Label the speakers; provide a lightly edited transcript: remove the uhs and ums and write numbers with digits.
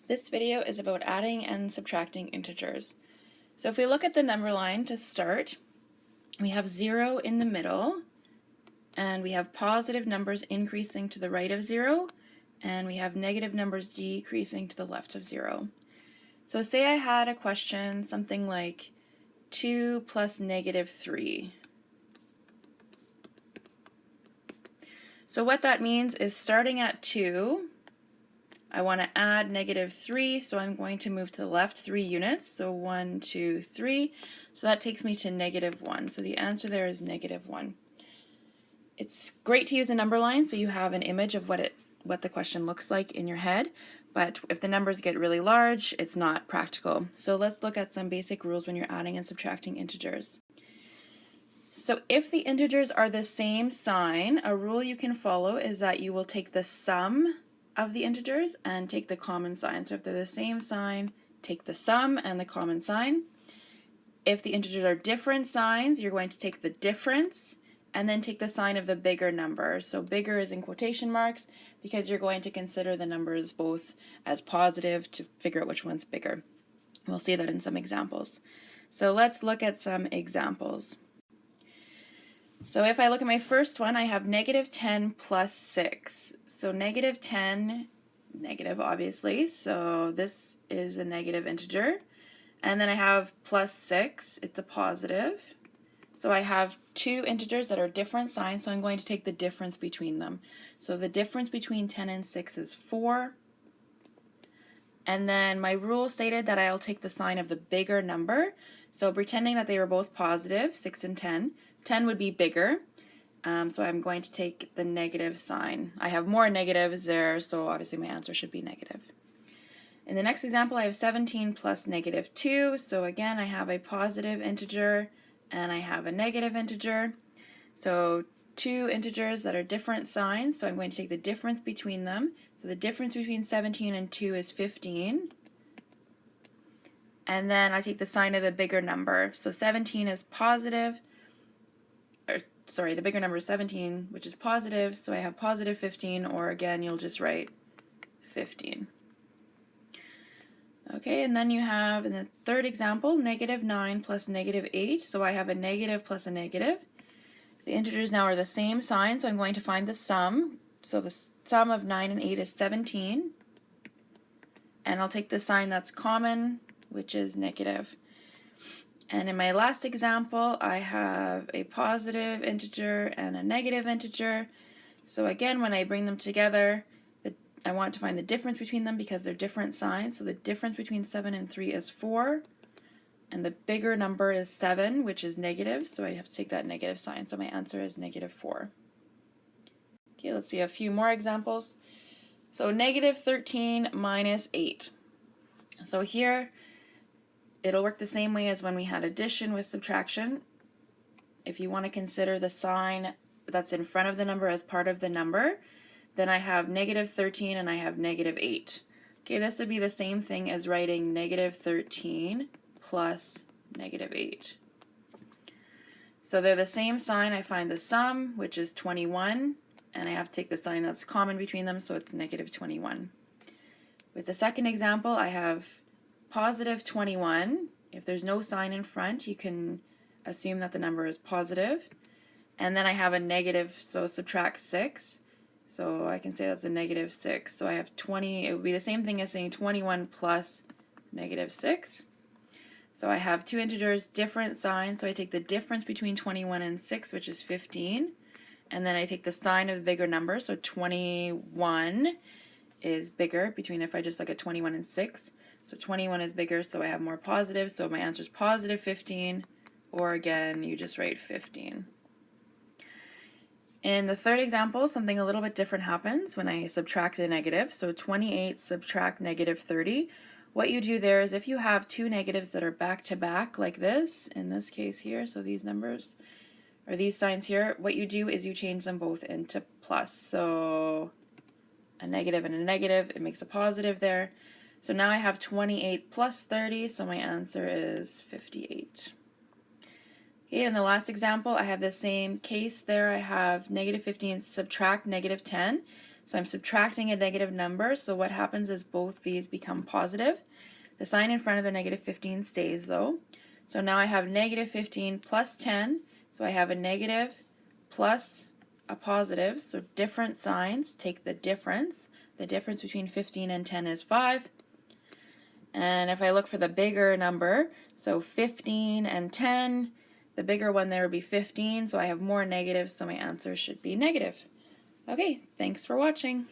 Speaker 1: This video is about adding and subtracting integers. So if we look at the number line to start, we have 0 in the middle, and we have positive numbers increasing to the right of 0, and we have negative numbers decreasing to the left of 0. So say I had a question something like 2 plus negative 3. So what that means is starting at 2, I want to add negative 3, so I'm going to move to the left 3 units, so 1, 2, 3. So that takes me to negative 1. So the answer there is negative 1. It's great to use a number line so you have an image of what the question looks like in your head, but if the numbers get really large, it's not practical. So let's look at some basic rules when you're adding and subtracting integers. So if the integers are the same sign, a rule you can follow is that you will take the sum of the integers and take the common sign. So if they're the same sign, take the sum and the common sign. If the integers are different signs, you're going to take the difference and then take the sign of the bigger number. So bigger is in quotation marks because you're going to consider the numbers both as positive to figure out which one's bigger. We'll see that in some examples. So let's look at some examples. So if I look at my first one, I have negative 10 plus 6. So negative 10, negative obviously, so this is a negative integer. And then I have plus 6, it's a positive. So I have two integers that are different signs, so I'm going to take the difference between them. So the difference between 10 and 6 is 4. And then my rule stated that I'll take the sign of the bigger number. So pretending that they were both positive, 6 and 10, 10 would be bigger. So I'm going to take the negative sign. I have more negatives there, so obviously my answer should be negative. In the next example, I have 17 plus negative 2. So again, I have a positive integer and I have a negative integer. So two integers that are different signs, so I'm going to take the difference between them. So the difference between 17 and 2 is 15. And then I take the sign of the bigger number. So 17 is positive, the bigger number is 17, which is positive, so I have positive 15, or again, you'll just write 15. Okay, and then you have, in the third example, negative 9 plus negative 8, so I have a negative plus a negative. The integers now are the same sign, so I'm going to find the sum. So the sum of 9 and 8 is 17, and I'll take the sign that's common, which is negative. And in my last example, I have a positive integer and a negative integer. So again, when I bring them together, I want to find the difference between them because they're different signs. So the difference between 7 and 3 is 4. And the bigger number is 7, which is negative. So I have to take that negative sign. So my answer is negative 4. Okay, let's see a few more examples. So negative 13 minus 8. So here, it'll work the same way as when we had addition with subtraction. If you want to consider the sign that's in front of the number as part of the number, then I have negative 13 and I have negative 8. Okay, this would be the same thing as writing negative 13 plus negative 8. So they're the same sign. I find the sum, which is 21, and I have to take the sign that's common between them, so it's negative 21. With the second example, I have positive 21. If there's no sign in front, you can assume that the number is positive. And then I have a negative, so subtract 6. So I can say that's a negative 6. So I have 20, it would be the same thing as saying 21 plus negative 6. So I have two integers, different signs, so I take the difference between 21 and 6, which is 15. And then I take the sign of the bigger number, so 21 is bigger between if I just look at 21 and 6. So 21 is bigger, so I have more positives, so my answer is positive 15, or again, you just write 15. In the third example, something a little bit different happens when I subtract a negative. So 28 subtract negative 30. What you do there is if you have two negatives that are back to back like this, in this case here, so these numbers, or these signs here, what you do is you change them both into plus. So a negative and a negative, it makes a positive there. So now I have 28 plus 30, so my answer is 58. Okay, in the last example, I have the same case there. I have negative 15 subtract negative 10. So I'm subtracting a negative number, so what happens is both these become positive. The sign in front of the negative 15 stays though. So now I have negative 15 plus 10, so I have a negative plus a positive, so different signs, take the difference. The difference between 15 and 10 is 5. And if I look for the bigger number, so 15 and 10, the bigger one there would be 15, so I have more negatives, so my answer should be negative. Okay, thanks for watching.